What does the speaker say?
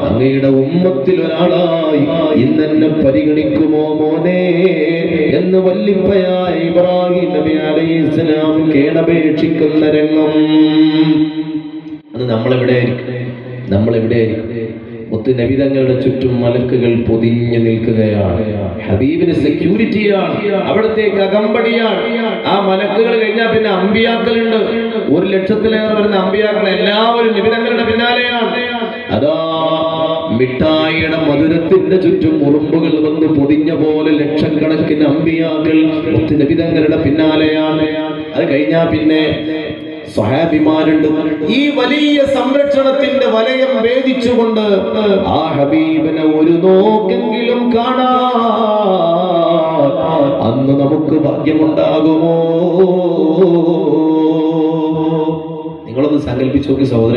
അങ്ങയുടെ ഉമ്മത്തിൽ ഒരാളായി ഇന്നെന്നെ പരിഗണിക്കുമോ മോനെ എന്ന് വല്ലിപ്പയായ ഇബ്രാഹിം നബി അലൈഹിസ്സലാം കേണപേക്ഷിക്കുന്ന രംഗം. അത് നമ്മളെവിടെയായിരിക്കും? മുത്ത് നബി തങ്ങളുടെ ചുറ്റും മലക്കുകൾ പൊതിഞ്ഞു നിൽക്കുകയാണ്. ഹബീബിന് സെക്യൂരിറ്റിയാണ്, അവിടത്തേക്ക് അകമ്പടിയാണ്. ആ മലക്കുകൾ കഴിഞ്ഞാൽ പിന്നെ അമ്പിയാക്കളുണ്ട്. 1,00,000-ലേറെ വരുന്ന അമ്പിയാക്കൾ എല്ലാവരും നബി തങ്ങളുടെ പിന്നാലെയാണ്. അതാ മിഠായിയുടെ മധുരത്തിന്റെ ചുറ്റും ഉറുമ്പുകൾ വന്ന് പൊതിഞ്ഞ പോലെ ലക്ഷക്കണക്കിന് അമ്പിയാക്കൾ മുത്ത് നബി തങ്ങളുടെ പിന്നാലെയാണ്. അത് കഴിഞ്ഞാൽ പിന്നെ സ്വഹാബിമാരുണ്ട്. ഈ വലിയ സംരക്ഷണത്തിന്റെ വലയം ഭേദിച്ചുകൊണ്ട് ആ ഹബീബിനെ ഒരു നോക്കെങ്കിലും കാണാൻ അന്ന് നമുക്ക് ഭാഗ്യമുണ്ടാകുമോ? നിങ്ങളൊന്ന് സങ്കല്പിച്ചു നോക്കി സഹോദരൻ.